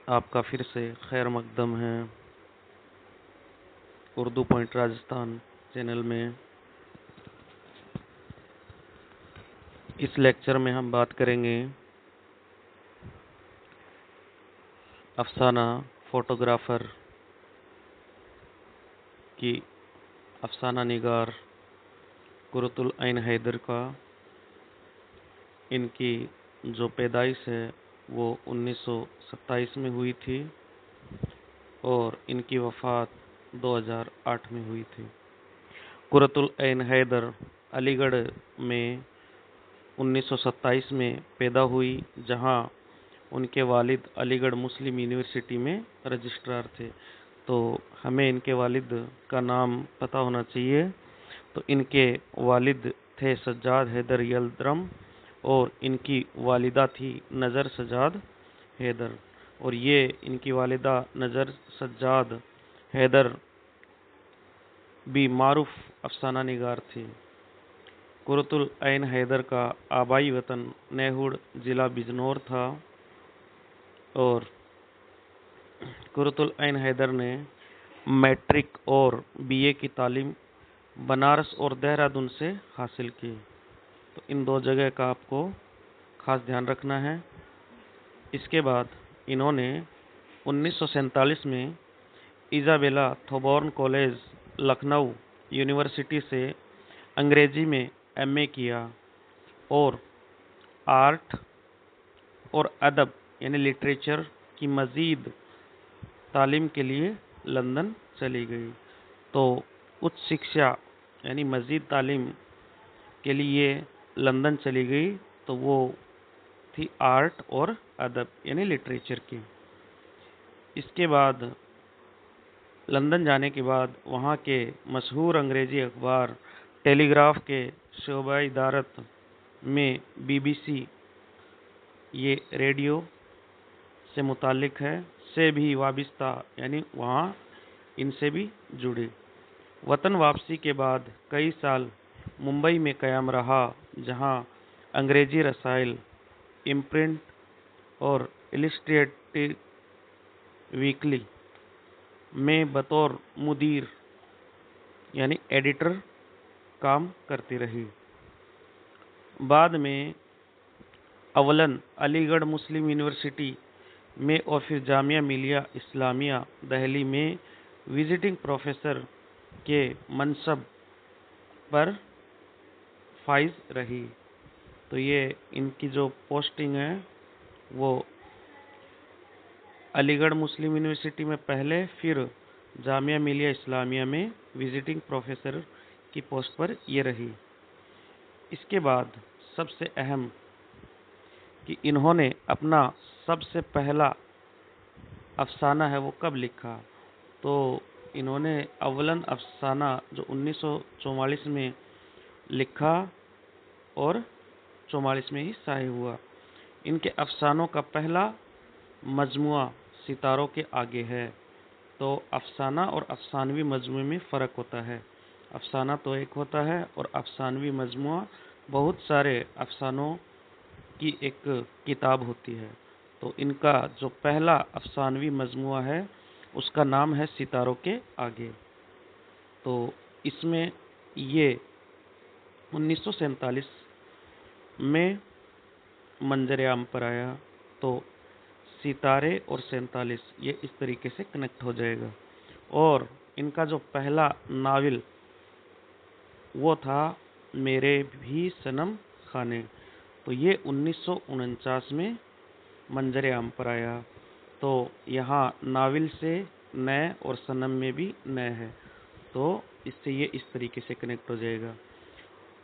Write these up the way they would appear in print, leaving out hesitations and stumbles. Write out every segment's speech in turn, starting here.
آپ کا پھر سے خیر مقدم ہے اردو پوائنٹ راجستھان چینل میں۔ اس لیکچر میں ہم بات کریں گے افسانہ فوٹوگرافر کی افسانہ نگار قرۃ العین حیدر کا۔ ان کی جو پیدائش ہے وہ 1927 میں ہوئی تھی اور ان کی وفات 2008 میں ہوئی تھی۔ قرۃ العین حیدر علی گڑھ میں 1927 میں پیدا ہوئی، جہاں ان کے والد علی گڑھ مسلم یونیورسٹی میں رجسٹرار تھے۔ تو ہمیں ان کے والد کا نام پتہ ہونا چاہیے۔ تو ان کے والد تھے سجاد حیدر یلدرم اور ان کی والدہ تھی نظر سجاد حیدر، اور یہ ان کی والدہ نظر سجاد حیدر بھی معروف افسانہ نگار تھی۔ قرۃ العین حیدر کا آبائی وطن نیہوڑ ضلع بجنور تھا، اور قرۃ العین حیدر نے میٹرک اور BA کی تعلیم بنارس اور دہرادون سے حاصل کی۔ تو ان دو جگہ کا آپ کو خاص دھیان رکھنا ہے۔ اس کے بعد انہوں نے 1947 میں ایزابیلا تھوبورن کالج لکھنؤ یونیورسٹی سے انگریزی میں MA کیا اور آرٹ اور ادب یعنی لٹریچر کی مزید تعلیم کے لیے لندن چلی گئی۔ تو اچ شکشا یعنی مزید تعلیم کے لیے لندن چلی گئی، تو وہ تھی آرٹ اور ادب یعنی لٹریچر کی۔ اس کے بعد لندن جانے کے بعد وہاں کے مشہور انگریزی اخبار ٹیلی گراف کے شعبہ ادارت میں BBC یہ ریڈیو سے متعلق ہے سے بھی وابستہ، یعنی وہاں ان سے بھی جڑی۔ وطن واپسی کے بعد کئی سال ممبئی میں قیام رہا، جہاں انگریزی رسائل، امپرنٹ اور السٹریٹڈ ویکلی میں بطور مدیر یعنی ایڈیٹر کام کرتی رہی۔ بعد میں اولاً علی گڑھ مسلم یونیورسٹی میں اور پھر جامعہ ملیہ اسلامیہ دہلی میں وزٹنگ پروفیسر کے منصب پر فائز رہی۔ تو یہ ان کی جو پوسٹنگ ہے وہ علی گڑھ مسلم یونیورسٹی میں پہلے، پھر جامعہ ملیہ اسلامیہ میں وزٹنگ پروفیسر کی پوسٹ پر یہ رہی۔ اس کے بعد سب سے اہم کہ انہوں نے اپنا سب سے پہلا افسانہ ہے وہ کب لکھا، تو انہوں نے اولاً افسانہ جو 1944 میں لکھا اور 44 میں ہی شائع ہوا۔ ان کے افسانوں کا پہلا مجموعہ ستاروں کے آگے ہے۔ تو افسانہ اور افسانوی مجموعے میں فرق ہوتا ہے۔ افسانہ تو ایک ہوتا ہے اور افسانوی مجموعہ بہت سارے افسانوں کی ایک کتاب ہوتی ہے۔ تو ان کا جو پہلا افسانوی مجموعہ ہے اس کا نام ہے ستاروں کے آگے۔ تو اس میں یہ 1947 میں منظر عام پر آیا۔ تو ستارے اور 47 یہ اس طریقے سے کنیکٹ ہو جائے گا۔ اور ان کا جو پہلا ناول وہ تھا میرے بھی صنم خانے، تو یہ 1949 میں منظر عام پر آیا۔ تو یہاں ناول سے نئے اور صنم میں بھی نئے ہے، تو اس سے یہ اس طریقے سے کنیکٹ ہو جائے گا۔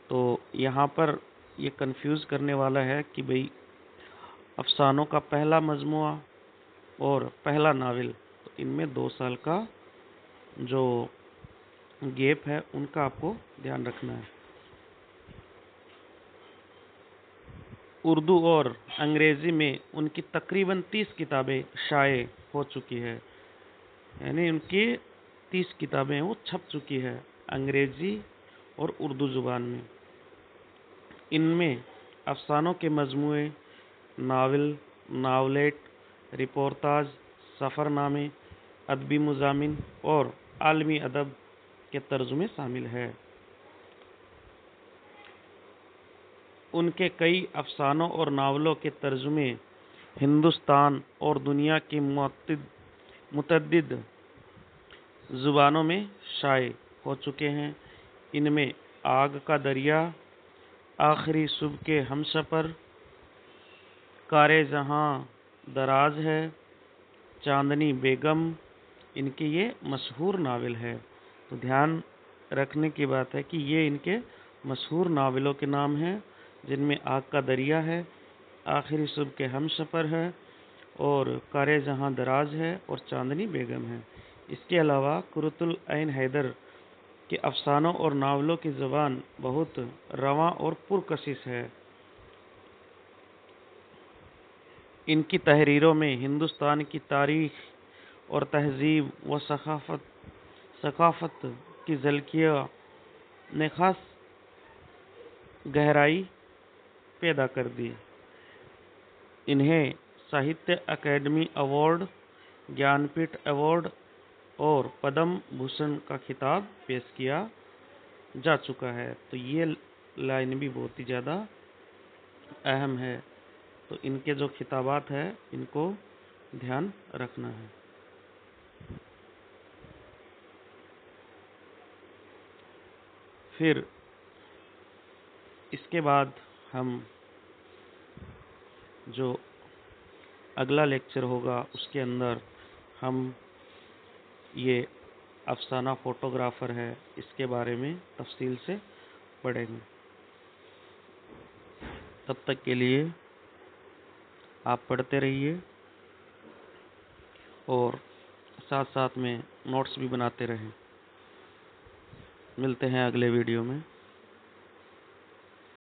تو یہاں پر یہ کنفیوز کرنے والا ہے کہ بھئی افسانوں کا پہلا مجموعہ اور پہلا ناول، تو ان میں 2 سال کا جو گیپ ہے ان کا آپ کو دھیان رکھنا ہے۔ اردو اور انگریزی میں ان کی تقریباً 30 کتابیں شائع ہو چکی ہے، یعنی ان کی 30 کتابیں وہ چھپ چکی ہے انگریزی اور اردو زبان میں۔ ان میں افسانوں کے مجموعے، ناول، ناولیٹ، رپورتاج، سفر نامے، ادبی مضامین اور عالمی ادب کے ترجمے شامل ہیں۔ ان کے کئی افسانوں اور ناولوں کے ترجمے ہندوستان اور دنیا کی متعدد زبانوں میں شائع ہو چکے ہیں۔ ان میں آگ کا دریا، آخری صبح کے ہمسفر، کار جہاں دراز ہے، چاندنی بیگم ان کے یہ مشہور ناول ہے۔ تو دھیان رکھنے کی بات ہے کہ یہ ان کے مشہور ناولوں کے نام ہیں، جن میں آگ کا دریا ہے، آخری صبح کے ہمسفر ہے اور کار جہاں دراز ہے اور چاندنی بیگم ہے۔ اس کے علاوہ قرۃ العین حیدر کے افسانوں اور ناولوں کی زبان بہت رواں اور پرکشش ہے۔ ان کی تحریروں میں ہندوستان کی تاریخ اور تہذیب و ثقافت کی جھلکیوں نے خاص گہرائی پیدا کر دی۔ انہیں ساہتیہ اکیڈمی ایوارڈ، گیان پیٹھ ایوارڈ اور پدم بھوشن کا خطاب پیش کیا جا چکا ہے۔ تو یہ لائن بھی بہت ہی زیادہ اہم ہے۔ تو ان کے جو خطابات ہیں ان کو دھیان رکھنا ہے۔ پھر اس کے بعد ہم جو اگلا لیکچر ہوگا اس کے اندر ہم یہ افسانہ فوٹوگرافر ہے اس کے بارے میں تفصیل سے پڑھیں گے۔ تب تک کے لیے آپ پڑھتے رہیے اور ساتھ ساتھ میں نوٹس بھی بناتے رہیں۔ ملتے ہیں اگلے ویڈیو میں۔